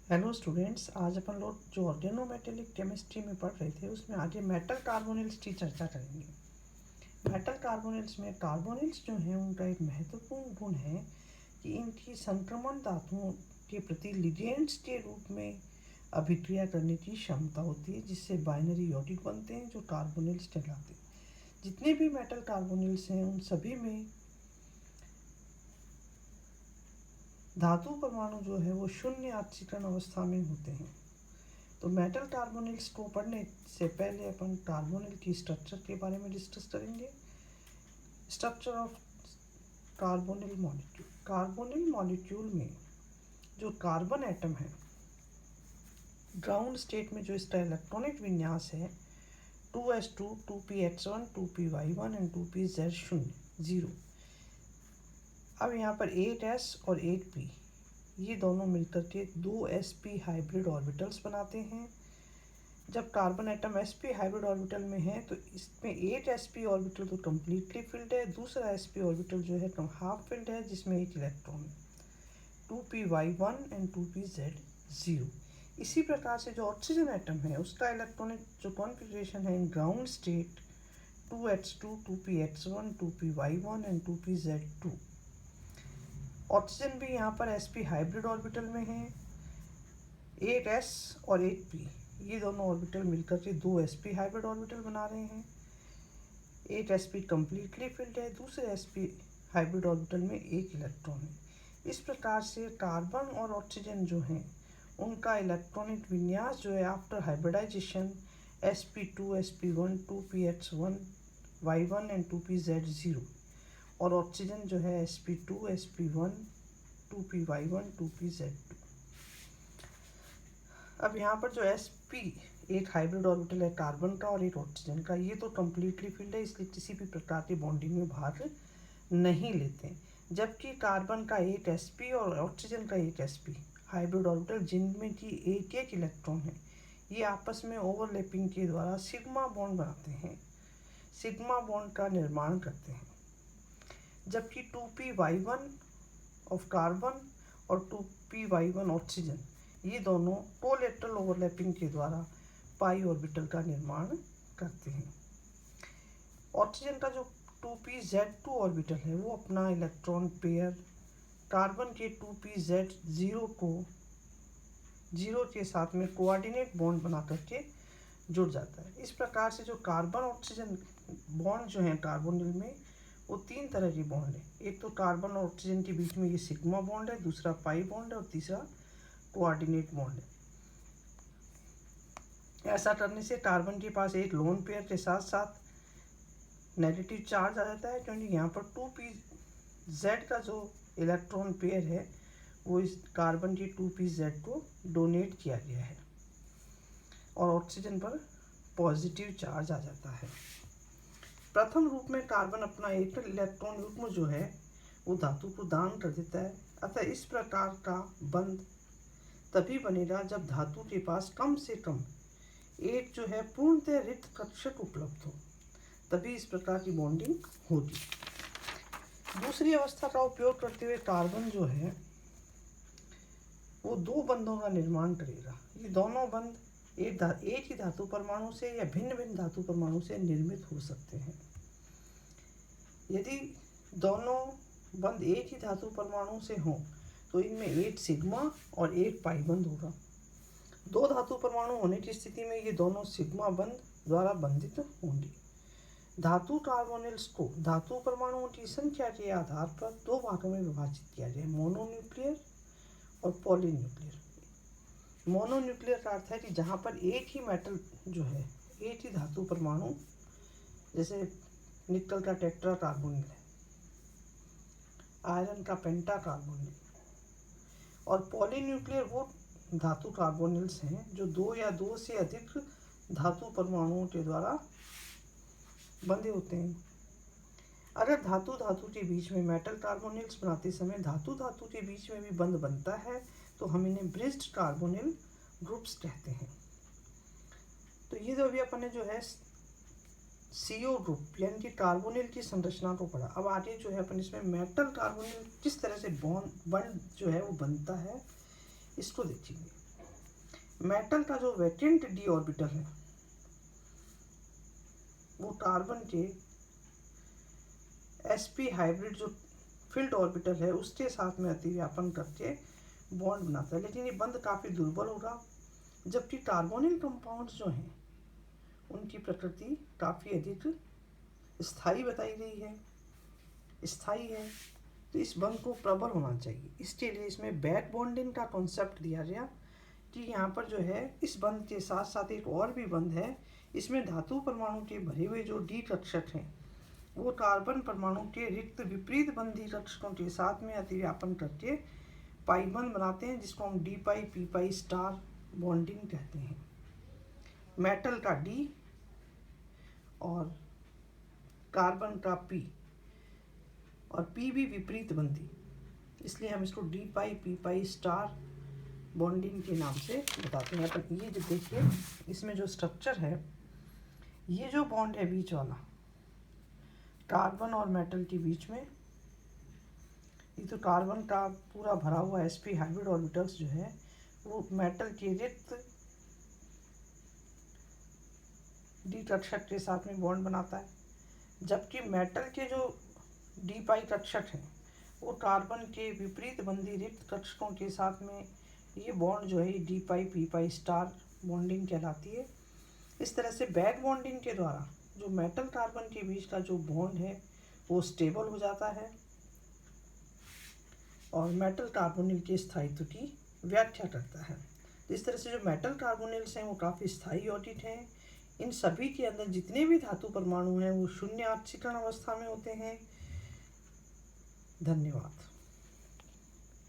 Hello students, आज अपन लोग जो ऑर्गेनोमेटेलिक केमिस्ट्री में पढ़ रहे थे उसमें आगे मेटल कार्बोनिल्स की चर्चा करेंगे। मेटल कार्बोनिल्स में कार्बोनिल्स जो हैं उनका एक महत्वपूर्ण गुण है कि इनकी संक्रमण धातुओं के प्रति लिगेंड्स के रूप में अभिक्रिया करने की क्षमता होती है, जिससे बाइनरी यौगिक बनते हैं जो कार्बोनिल्स कहलाते हैं। जितने भी मेटल कार्बोनिल्स हैं उन सभी में धातु परमाणु जो है वो शून्य ऑक्सीकरण अवस्था में होते हैं। तो मेटल कार्बोनिल्स को पढ़ने से पहले अपन कार्बोनिल की स्ट्रक्चर के बारे में डिस्कस करेंगे। Structure of carbonyl molecule. Carbonyl molecule में जो कार्बन एटम है, ग्राउंड स्टेट में जो इसका इलेक्ट्रॉनिक विन्यास है 2s2, 2px1, 2py1 and 2pz zero. अब यहाँ पर 8s और 8p ये दोनों मिलकर के 2sp हाइब्रिड ऑर्बिटल्स बनाते हैं। जब carbon atom sp hybrid orbital में है तो इसमें 8sp ऑर्बिटल तो कम्प्लीटली फिल्ड है, दूसरा sp ऑर्बिटल जो है हाफ फिल्ड है जिसमें एक इलेक्ट्रॉन है, 2py1 एंड 2pz0। इसी प्रकार से जो ऑक्सीजन एटम है उसका इलेक्ट्रॉनिक जो कॉन्फ़िगरेशन है in ground state 2h2, 2px1, 2py1 and 2pz2। Oxygen भी यहाँ पर sp हाइब्रिड ऑर्बिटल में है। 8s और 8p ये दोनों ऑर्बिटल मिलकर के 2sp हाइब्रिड ऑर्बिटल बना रहे हैं। 8sp कम्प्लीटली फिल्ड है, दूसरे sp हाइब्रिड ऑर्बिटल में एक इलेक्ट्रॉन है। इस प्रकार से कार्बन और ऑक्सीजन जो हैं उनका इलेक्ट्रॉनिक विन्यास जो है after hybridisation sp2, sp1, 2px1, y1 and 2pz0, और ऑक्सीजन जो है sp2, sp1, 2py1, 2pz2। अब यहाँ पर जो sp एक हाइब्रिड ऑर्बिटल है कार्बन का और एक ऑक्सीजन का, ये तो कम्प्लीटली फिल्ड है, इसलिए किसी भी प्रकार की बॉन्डिंग में भाग नहीं लेते। जबकि कार्बन का एक sp और ऑक्सीजन का एक sp हाइब्रिड ऑर्बिटल जिनमें की एक एक इलेक्ट्रॉन है, ये आपस में ओवरलैपिंग के द्वारा सिग्मा बॉन्ड बनाते हैं, सिग्मा बॉन्ड का निर्माण करते हैं। जबकि 2py1 ऑफ कार्बन और 2py1 ऑक्सीजन ये दोनों कोलेटरल ओवरलैपिंग के द्वारा पाई ऑर्बिटल का निर्माण करते हैं। ऑक्सीजन का जो 2pz2 ऑर्बिटल है वो अपना इलेक्ट्रॉन पेयर कार्बन के 2pz0 को 0 के साथ में कोऑर्डिनेट बॉन्ड बना करके जुड़ जाता है। इस प्रकार से जो कार्बन ऑक्सीजन बॉन्ड जो है कार्बोनिल में वो तीन तरह की बॉन्ड है। एक तो कार्बन और ऑक्सीजन के बीच में ये सिग्मा बॉन्ड है, दूसरा पाई बॉन्ड है और तीसरा कोऑर्डिनेट बॉन्ड है। ऐसा करने से कार्बन के पास एक लोन पेयर के साथ साथ नेगेटिव चार्ज आ जाता है, क्योंकि यहाँ पर 2pz का जो इलेक्ट्रॉन पेयर है वो इस कार्बन के 2pz को डोनेट किया गया है और ऑक्सीजन पर पॉजिटिव चार्ज आ जाता है। प्रथम रूप में कार्बन अपना एक इलेक्ट्रॉन युग्म जो है वो धातु को दान कर देता है, अतः इस प्रकार का बंध तभी बनेगा जब धातु के पास कम से कम एक जो है पूर्णतः रिक्त कक्षक उपलब्ध हो, तभी इस प्रकार की बॉन्डिंग होगी। दूसरी अवस्था का उपयोग करते हुए कार्बन जो है वो दो बंधों का निर्माण करेगा। ये दोनों बंध एक ही धातु परमाणु से या भिन्न भिन्न धातु परमाणु से निर्मित हो सकते हैं। यदि दोनों बंध एक ही धातु परमाणु से हों तो इनमें एक सिग्मा और एक पाई बंध होगा। दो धातु परमाणु होने की स्थिति में ये दोनों सिग्मा बंध द्वारा बंधित होंगे। धातु कार्बोनिल्स को धातु परमाणुओं की संख्या के आधार पर दो भागों में विभाजित किया गया है, मोनोन्यूक्लियर और पॉलीन्यूक्लियर। मोनोन्यूक्लियर का अर्थ है कि जहाँ पर एक ही मेटल जो है, एक ही धातु परमाणु, जैसे निकल का टेट्रा कार्बोनिल है, आयरन का पेंटा कार्बोनिल, और पॉलीन्यूक्लियर वो धातु कार्बोनिल्स हैं जो दो या दो से अधिक धातु परमाणुओं के द्वारा बंधे होते हैं। अगर धातु धातु के बीच में मेटल कार्बोनिल्स बनाते समय धातु धातु के बीच में भी बंध बनता है तो हम इन्हें ब्रिज्ड कार्बोनिल ग्रुप्स कहते हैं। तो ये जो अभी अपन ने जो है CO ग्रुप यानी कि कार्बोनिल की संरचना को पढ़ा, अब आगे जो है अपन इसमें मेटल कार्बोनिल किस तरह से बॉन्ड जो है वो बनता है इसको देखेंगे। मेटल का जो वैकेंट डी ऑर्बिटल है वो कार्बन के sp हाइब्रिड जो फील्ड ऑर्बिटल है उसके साथ में अतिव्यापन करके बॉन्ड बनाता है, लेकिन ये बंध काफ़ी दुर्बल होगा। जबकि कार्बोनिल कंपाउंड्स जो हैं उनकी प्रकृति काफ़ी अधिक स्थायी बताई गई है, स्थायी है, तो इस बंध को प्रबल होना चाहिए। इसके लिए इसमें बैक बॉन्डिंग का कॉन्सेप्ट दिया गया कि यहाँ पर जो है इस बंध के साथ साथ एक और भी बंध है। इसमें धातु परमाणु के भरे हुए जो डी कक्षक हैं वो कार्बन परमाणु के रिक्त विपरीत बंधी कक्षकों के साथ में अतिव्यापन करके पाई बंध बनाते हैं, जिसको हम डी पाई पी पाई स्टार बॉन्डिंग कहते हैं। मेटल का डी और कार्बन का पी, और पी भी विपरीत बंधी, इसलिए हम इसको डी पाई पी पाई स्टार बॉन्डिंग के नाम से बताते हैं। पर ये जो देखिए इसमें जो स्ट्रक्चर है, ये जो बॉन्ड है बीच वाला कार्बन और मेटल के बीच में, ये तो कार्बन का पूरा भरा हुआ sp हाइब्रिड ऑर्बिटल्स जो है वो मेटल के रिक्त डी कक्षक के साथ में बॉन्ड बनाता है, जबकि मेटल के जो डी पाई कक्षक हैं वो कार्बन के विपरीत बंधी रिक्त कक्षकों के साथ में ये बॉन्ड जो है डी पाई पी पाई स्टार बॉन्डिंग कहलाती है। इस तरह से बैक बॉन्डिंग के द्वारा जो मेटल कार्बन के बीच का जो बॉन्ड है वो स्टेबल हो जाता है और मेटल कार्बोनिल के स्थायित्व की व्याख्या करता है। इस तरह से जो मेटल कार्बोनिल्स हैं वो काफ़ी स्थायी यौगिक हैं। इन सभी के अंदर जितने भी धातु परमाणु हैं वो शून्य ऑक्सीकरण अवस्था में होते हैं। धन्यवाद।